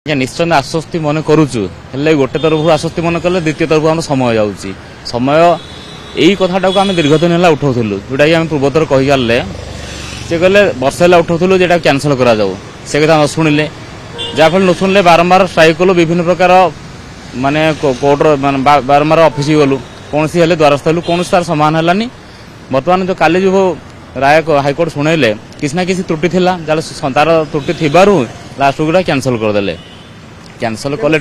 निश्चय आश्वस्ति मन करुचु हेल्ले गोटे तरफ आश्वस्ति मन कले द्वितीय तरफ आम समय जाऊँगी समय यही कथाटा को आम दीर्घ दिन है उठाऊलु जोटा कि आम पूर्वतर कहीगले सी कहले वर्ष है उठाऊलु जो कैनसल करा जाऊ से कथा न शुणिले जहाँफल न शुणिले बारंबार स्ट्राइक कलु विभिन्न प्रकार माने कोर्टर बारंबार ऑफिस गलु कौन सी द्वारस्थ हलु कौन तार समाधान है बर्तमान जो काली जो राय हाइकोर्ट शुणेले किसी ना किसी त्रुटि थिला तार त्रुटि थिबारु लास्ट गुड़ा कैनसल करदे कैनसल कले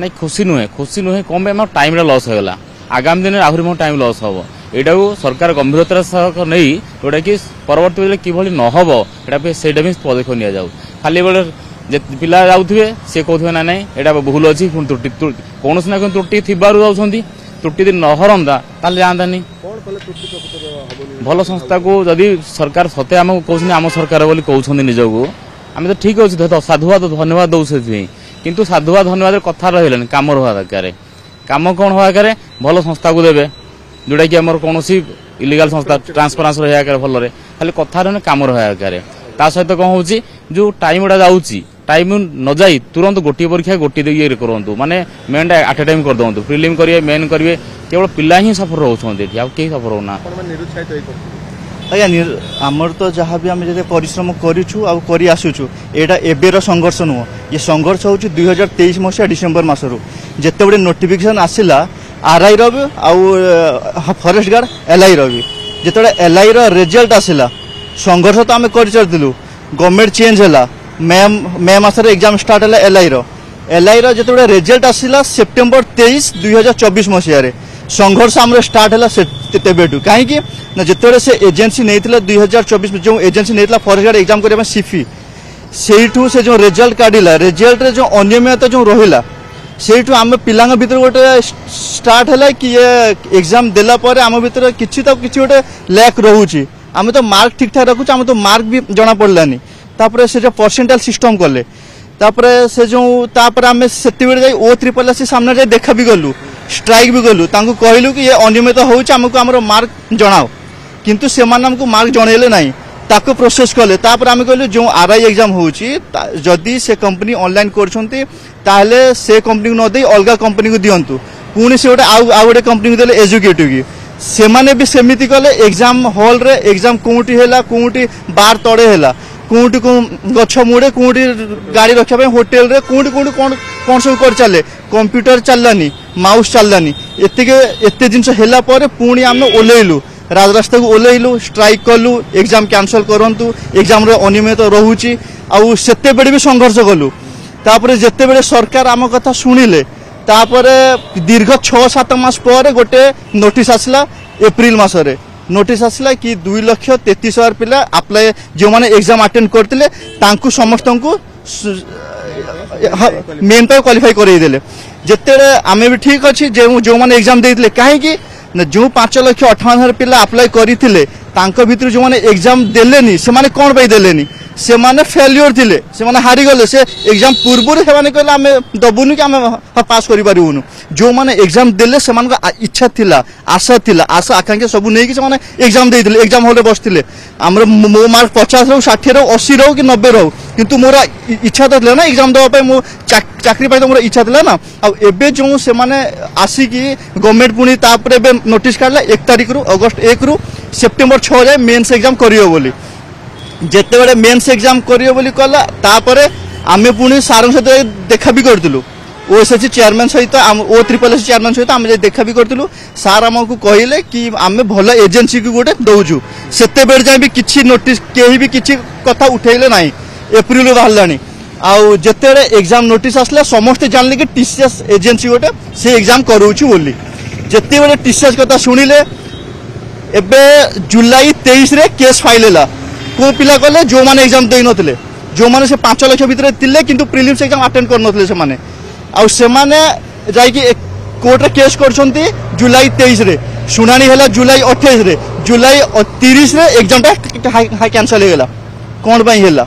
नहीं खुशी नुहे कम आम टाइम लॉस होगा आगामी दिन आहरी मो टाइम लॉस हम यहाँ को सरकार गंभीरतार सह नहीं जोटा कि परवर्त किभली न हम से पदक्षेप नि जाऊ खाली बेले पिला जाऊे सी कहते ना नहीं यहाँ भूल अच्छी त्रुटि कौन ना कौन त्रुटि जाऊँगी त्रुटि यदि न हरंता जातानी भल संस्था को जदि सरकार सत्य आम कौन आम सरकार बोली कहते निजक आम तो ठीक अच्छे साधुवाद धन्यवाद दौ किंतु साधुवाद धन्यवाद कथा रहा कम रहा दरकार कम कौन हवा दरकार भल संस्था को देवे जोटा कि आम कौन इलिगाल संस्था ट्रांसपेरेंसी रहा भल खाली कथा रहा कम रहा दरकार ता सहित कौन हो जो टाइम गुड़ा जाऊँगी टाइम न जाई तुरंत गोटे परीक्षा गोटे ये करूँ माने मेन आट ए टाइम कर दौं प्रिलिम करेंगे मेन करेंगे केवल पिला ही सफर रोचे कहीं सफर होना आज्ञा आमर तो जहाँ भी आम परिश्रम करी आसुचु यहाँ एबेर संघर्ष नुह ये संघर्ष हूँ 2023 मसीहा डिसेम्बर मसरू जिते बड़े नोटिफिकेशन आसला आरआई फॉरेस्ट गार्ड एलआई भी जिते एलआई रिजल्ट आसला संघर्ष तो आम कर गवर्नमेंट चेंज है मे मसरे एग्जाम स्टार्ट है एलआई जो रिजल्ट आसला सेप्टेम्बर 23 2024 मसीह संघर्ष आम स्टार्ट है तेबेटू कहीं ना जिते से एजेंसी नहीं 2024 जो एजेंसी नहीं फॉरेस्ट गार्ड एग्जाम करने सीफी से से जो रिजल्ट काढ़ला रिजल्ट जो अनियमितता जो रहा से आम पिला भर गोटे स्टार्ट है कि ये एग्जाम देला पर आम भर किसी गोटे लैक रोचे आम तो मार्क ठीक ठाक रखुचे आम तो मार्क भी जना पड़लानी तापर से जो परसेंटाइल सिस्टम कले तापर से जो तापर आम से O3 सामने जाए देखा भी गलु स्ट्राइक भी गलु कहलु कि ये अनियमित होमको आम मार्क जनाओ किंतु से मार्क जनइले ना ताको प्रोसेस कले तापर आम कहलु जो आरआई एग्जाम होदी से कंपनी ऑनलाइन करते से कंपनी को नदे अलग कंपनी को दिंतु पुणी से गोटे आउ गोटे कंपनी को देले एजुकेटिव की सेमाने भी सेमिति कले एग्जाम हॉल रे एग्जाम कोउटी हैला कोउटी बार तड़े हैला कोउटी को गछ मुड़े कोउटी गाड़ी रखा होटेल रे कोउटी कोउटी कौन सब कर चले कंप्यूटर चललानी माउस चललानी एते जिनस हैला पर पुणी आम ओल्लैलु राजरास्ता को ओल्लैलु स्ट्राइक कलु एग्जाम कैंसल करंतु एग्जाम रे अनियमित रहउची आउ सेते बेडे भी संघर्ष कलु तापर जेते बेडे सरकार आम कथा सुनिले तापर दीर्घ 6-7 मास पर गोटे नोटिस आसला एप्रिल मसरे नोटिस आसला कि 2,33,000 पिला अप्लाई जो माने एग्जाम अटेंड करते समस्त को मेन पे क्वालिफाई करदेले जिते आम भी ठीक अच्छे जो माने एग्जाम देते कहीं जो 5,58,000 पिला अप्लाई करते भीतर जो माने एग्जाम देलेनी से माने कौन पे देलेनी से माने फेल्योर थिले से माने हारी गले से एग्जाम पूर्व से माने कहले आमे दबुनु कि आमे पास करि पारिबुनु जो माने एग्जाम देले से माने इच्छा थिला आशा आकांक्षा सब नै कि से माने एग्जाम देइथिले एग्जाम हॉल रे बसथिले हमर मो मार्क 50 रो 60 रो 80 रो कि 90 रो किंतु मोरा इच्छा तो ना एग्जाम देबा पे मो चाकरी पाई तो मोरा इच्छा थिला ना आ एबे जो से माने आसी कि गवर्नमेंट पुनी तापर एबे नोटिस काढला 1 तारिख रो अगस्त 1 रो सेप्टेम्बर 6 जाय मेंस एग्जाम करियो बोली जिते बड़े मेन्स एग्जाम करियो बोली कहला तापर आमे पुणी सार सहित देखा भी करतलु ओएसएससी चेयरमैन सहित O3 चेयरमैन सहित आम देखा भी करतलु सार आमको कहले कि आमे भल एजेंसी को गोटे दउजु सेते बेर जाय भी किछि नोटिस केही भी किछि कथा उठैले नाही एप्रिल बाहरलानी आउ जेते एग्जाम नोटिस आसला समस्त जानले कि टीसीएस एजेंसी गोटे से एग्जाम करूछु बोली जेते बेर टीसीएस कथा सुनिले एबे जुलाई 23 रे केस फाइल हैला को पिला कले जो माने एग्जाम दे नथिले जो माने से 5 लाख भीतर थिले किंतु प्रीलिम्स एग्जाम अटेंड कर नथिले से माने आ से माने जाय कि कोर्ट रे केस करछंती जुलाई 23 रे सुनानी हैला जुलाई 28 रे जुलाई 30 रे एग्जाम टा कैंसिल हे गेला कोन पई हैला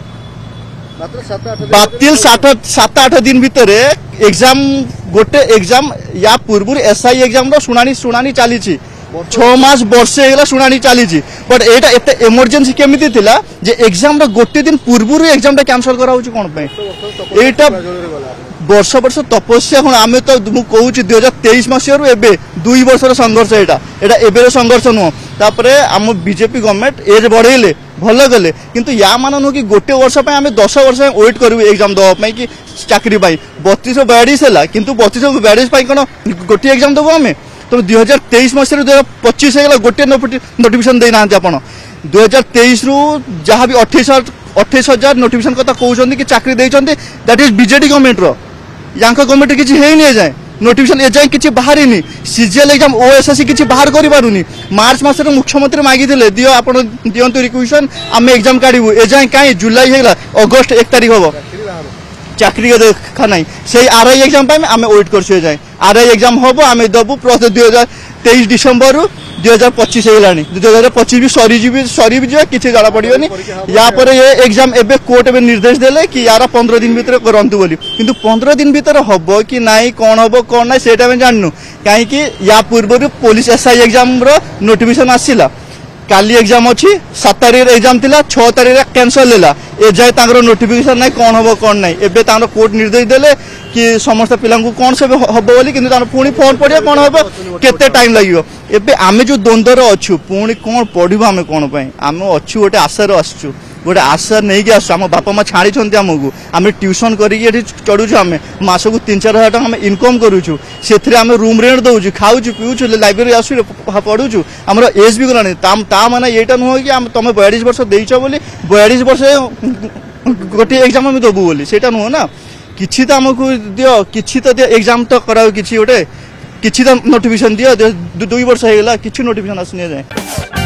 मात्र 7-8 दिन भीतर एग्जाम गोटे एग्जाम या पूर्व एसआई एग्जाम रो सुनानी चली छी छः मास वर्षे होगा शुणाणी चली बट यहाँ एत एमरजेन्सी केमी थिला जे एग्जाम गोटे दिन पूर्व एग्जाम कैंसल कराऊँ कौन यहाँ वर्ष वर्ष तपस्या हूँ आम तो मुझे 2023 मसीह एवं 2 वर्षर संघर्ष यहाँ एवं संघर्ष नुह तापर आम बीजेपी गवर्नमेंट एज बढ़ेले भल गले किंतु या मान नुह कि गोटे वर्ष आम 10 वर्ष वेट करूँ एग्जाम दवाई कि चाकरी 3242 है किंतु 3242 कौन गोटे एग्जाम देव आम तो 2023 मसीह 2025 है गोटे नोटिफिकेशन देना आप 2023 रु जहाँ भी 28,000 नोटिफिकेशन कथा कहते कि चाकरी देते दैट इज बीजेडी गवर्नमेंट या गवर्नमेंट किसी है जाए नोटिफिकेशन ए जाए किसी बाहर सीजीएल एग्जाम ओएसएससी किसी बाहर करूँ मार्च मसर मुख्यमंत्री मागिले दियो आप दिंतु रिक्वेशन आम एग्जाम काढ़ू ए जाए कहीं जुलाई है अगस्ट 1 तारीख हम चाकरी देखा ना से आरआई एग्जाम आम वेट कर जाए आरआई एग्जाम हम आम दबू प्लस 2023 डिसेम्बर 2025 है 2025 भी सरी भी किसी जना पड़ोनी या पर ये एग्जाम एबे कोर्ट एबे निर्देश देले कि यार 15 दिन भितर करंतु बोली किंतु 15 दिन भितर हम कि नाई कौन हम कौन ना से जाननु कहीं या पूर्व पुलिस एसआई एग्जाम नोटिफिकेशन आसला काली एग्जाम अच्छी 7 तारीख एग्जाम थिला 6 तारीख कैंसल है ए जाए नोटिफिकेशन ना कौन हम कौन ना एवं कोर्ट निर्देश देले कि समस्त पिला कौन सब हम बोली कि पुणी फोन पड़े कौन हम केते टाइम लगे एबे आमे जो द्वंद्वर अच्छु पुणी कौन पढ़ू आम कौन आम अच्छु गोटे आशार आसचु गोटे आशा नहीं कि आम बापा माँ छाड़ी आमको आम ट्यूशन करके चढ़ू आम मासक 3-4 हजार टाँग इनकम करुचु से आम रूम रेंट दौचु खाऊ पीऊँ लाइब्रेरी आसु पढ़ुचु आम एज भी गलानी ता मैंने यहाँ नुह कि तुम 42 वर्ष देच बोली 42 वर्ष गोटे एग्जाम आम दबू बोली से नुह ना किसी तो आमको दियो किसी तो दियो एग्जाम तो कराओ किसी गोटे किसी तो नोटिफिकेशन दियो 2 वर्ष होगा किसी नोटिफिकेशन आसनी जाए।